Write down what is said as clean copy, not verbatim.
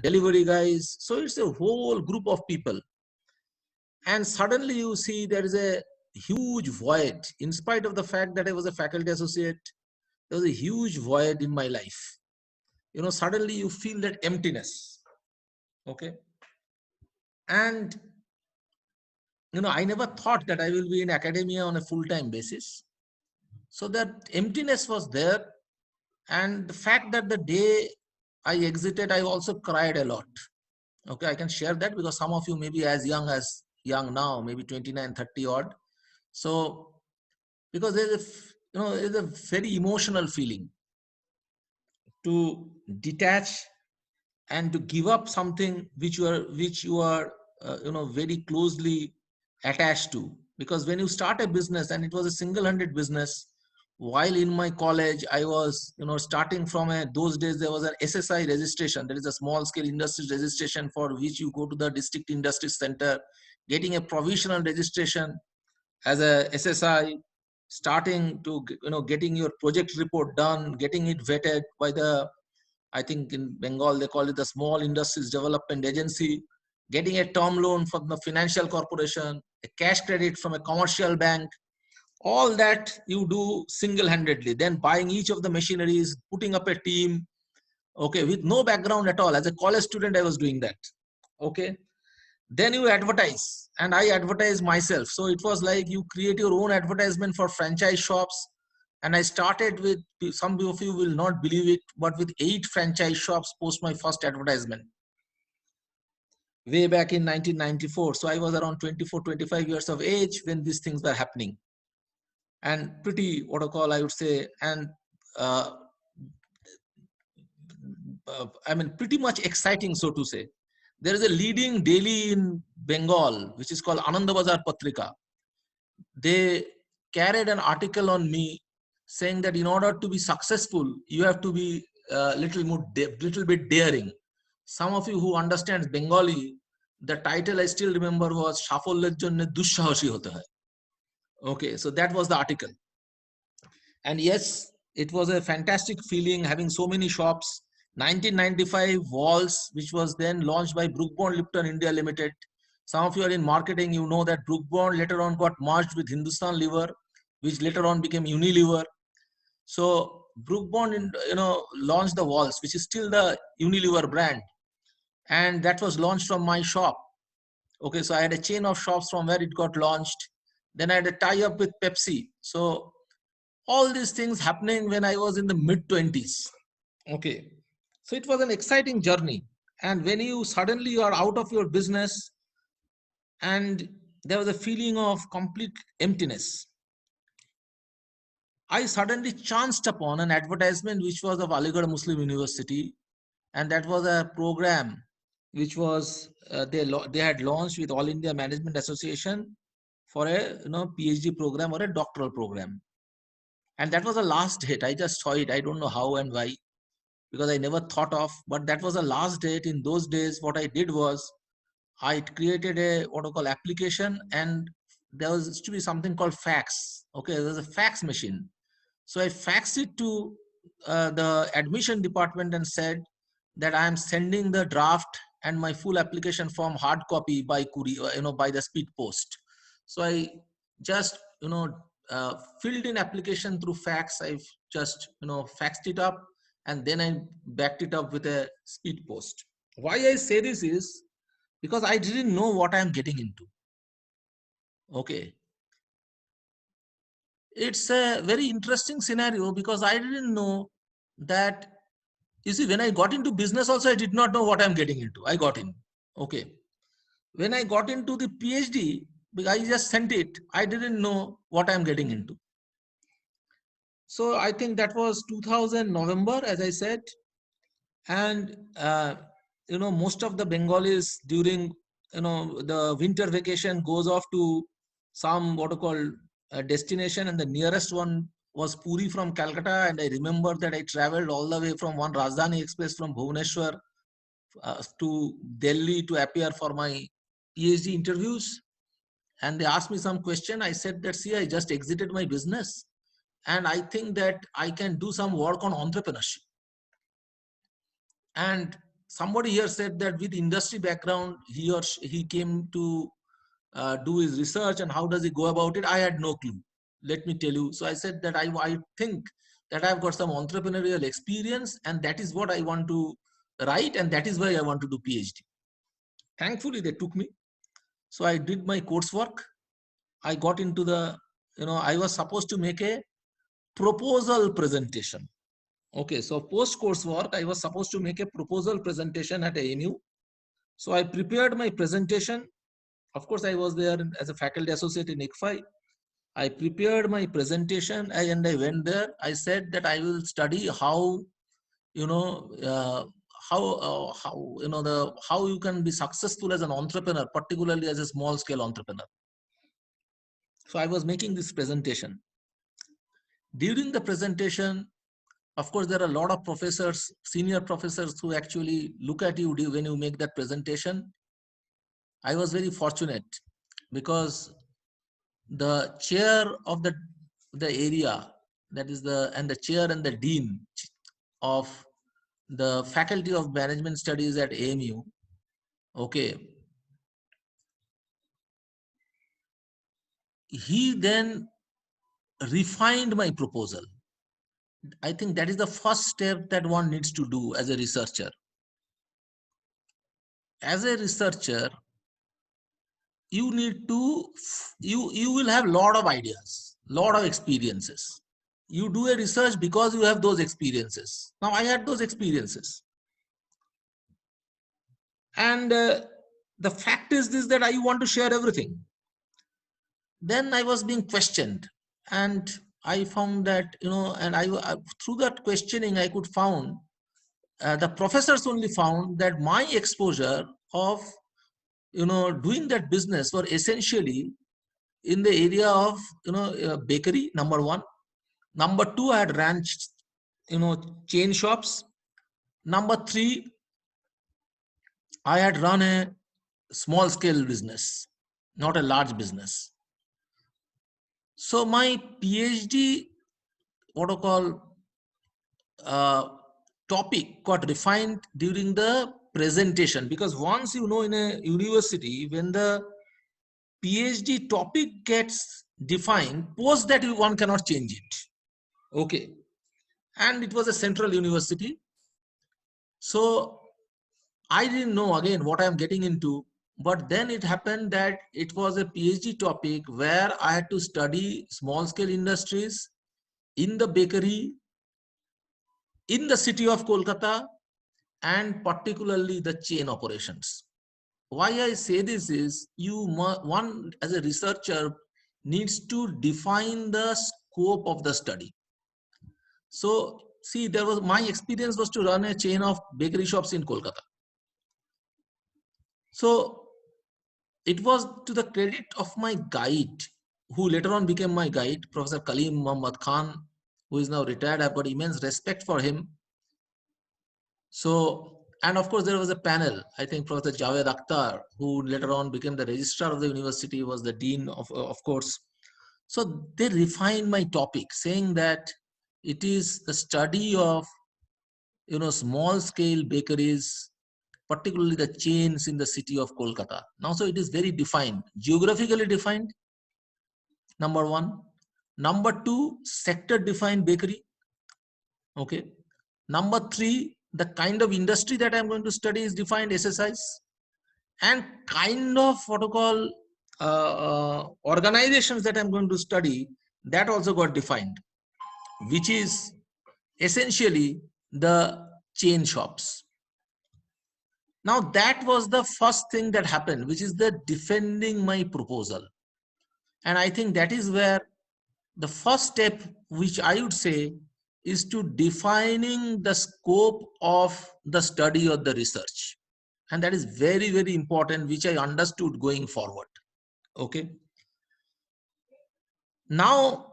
delivery guys. So it's a whole group of people. And suddenly you see there is a huge void. In spite of the fact that I was a faculty associate, there was a huge void in my life. Suddenly you feel that emptiness. Okay. And, I never thought that I will be in academia on a full-time basis. So that emptiness was there. And the fact that the day I exited, I also cried a lot. Okay, I can share that because some of you may be as young now, maybe 29, 30 odd. So because there's a very emotional feeling to detach and to give up something which you are very closely attached to. Because when you start a business, and it was a single-handed business, while in my college I was starting from those days there was an SSI registration, there is a small scale industry registration, for which you go to the district industry center, getting a provisional registration as a SSI, starting to getting your project report done, getting it vetted by the, I think in Bengal they call it the Small Industries Development Agency, getting a term loan from the financial corporation, a cash credit from a commercial bank. All that you do single-handedly. Then buying each of the machineries, putting up a team, okay, with no background at all. As a college student, I was doing that. Okay. Then you advertise, and I advertise myself. So it was like you create your own advertisement for franchise shops. And I started with, some of you will not believe it, but with 8 franchise shops post my first advertisement way back in 1994. So I was around 24, 25 years of age when these things were happening. And pretty, what I call, I would say, and I mean, pretty much exciting, so to say. There is a leading daily in Bengal, which is called Anandabazar Patrika. They carried an article on me saying that in order to be successful, you have to be a little bit daring. Some of you who understand Bengali, the title I still remember was Safolyer jonne dussahasi hote hoy. Okay, so that was the article. And yes, it was a fantastic feeling having so many shops. 1995 Walls, which was then launched by Brook Bond Lipton India Limited. Some of you are in marketing, you know that Brook Bond later on got merged with Hindustan Lever, which later on became Unilever. So Brook Bond, launched the Walls, which is still the Unilever brand, and that was launched from my shop. Okay, so I had a chain of shops from where it got launched. Then I had a tie-up with Pepsi. So all these things happening when I was in the mid-20s. Okay, so it was an exciting journey. And when you are out of your business, and there was a feeling of complete emptiness, I suddenly chanced upon an advertisement which was of Aligarh Muslim University, and that was a program which was they had launched with All India Management Association for a PhD program or a doctoral program. And that was the last date. I just saw it. I don't know how and why, because I never thought of, but that was the last date. In those days, what I did was I created a what I call application, and there was to be something called fax. Okay, there's a fax machine. So I faxed it to the admission department and said that I am sending the draft and my full application form hard copy by courier, by the speed post. So I just, filled in application through fax. I've just, faxed it up, and then I backed it up with a speed post. Why I say this is because I didn't know what I'm getting into. Okay. It's a very interesting scenario because I didn't know that. You see, when I got into business also, I did not know what I'm getting into. I got in. Okay. When I got into the PhD, I just sent it. I didn't know what I'm getting into. So I think that was 2000 November, as I said. And, most of the Bengalis during, the winter vacation goes off to some what are called a destination, and the nearest one was Puri from Calcutta. And I remember that I traveled all the way from one Rajdhani Express from Bhubaneswar to Delhi to appear for my PhD interviews. And they asked me some question. I said that, see, I just exited my business, and I think that I can do some work on entrepreneurship. And somebody here said that with industry background, he came to do his research, and how does he go about it? I had no clue. Let me tell you. So I said that I think that I've got some entrepreneurial experience, and that is what I want to write, and that is why I want to do PhD. Thankfully, they took me. So I did my coursework. I got into the, I was supposed to make a proposal presentation. Okay, so post coursework, I was supposed to make a proposal presentation at AMU. So I prepared my presentation. Of course, I was there as a faculty associate in ICFI. I prepared my presentation and I went there. I said that I will study how, you know, how you can be successful as an entrepreneur, particularly as a small scale entrepreneur. So I was making this presentation. During the presentation, of course, there are a lot of professors, senior professors, who actually look at you when you make that presentation. I was very fortunate because the chair of the area, that is the chair and the dean of the Faculty of Management Studies at AMU, okay, he then refined my proposal. I think that is the first step that one needs to do as a researcher. As a researcher, you need to, you will have a lot of ideas, lot of experiences. You do a research because you have those experiences. Now I had those experiences. And the fact is this, that I want to share everything. Then I was being questioned, and I found that, and I through that questioning, I could found, the professors only found that my exposure of, doing that business were essentially in the area of, bakery, number one. Number two, I had ran, chain shops. Number three, I had run a small scale business, not a large business. So my PhD, what I call, topic got refined during the presentation, because once, in a university, when the PhD topic gets defined, post that one cannot change it. Okay. And it was a central university. So I didn't know again what I'm getting into. But then it happened that it was a PhD topic where I had to study small scale industries in the bakery, in the city of Kolkata, and particularly the chain operations. Why I say this is, one as a researcher needs to define the scope of the study. So see, my experience was to run a chain of bakery shops in Kolkata. So it was to the credit of my guide, who later on became my guide, Professor Kaleem Muhammad Khan, who is now retired. I've got immense respect for him. So, and of course, there was a panel. I think Professor Javed Akhtar, who later on became the registrar of the university, was the dean of course. So they refined my topic, saying that it is the study of, small scale bakeries, particularly the chains in the city of Kolkata. Now, so it is very defined, geographically defined, number one. Number two, sector defined bakery. Okay. Number three, the kind of industry that I'm going to study is defined, SSIs, and kind of what I call, organizations that I'm going to study, that also got defined, which is essentially the chain shops. Now that was the first thing that happened, which is the defending my proposal. And I think that is where the first step, which I would say, is to defining the scope of the study or the research. And that is very, very important, which I understood going forward. Okay. Now,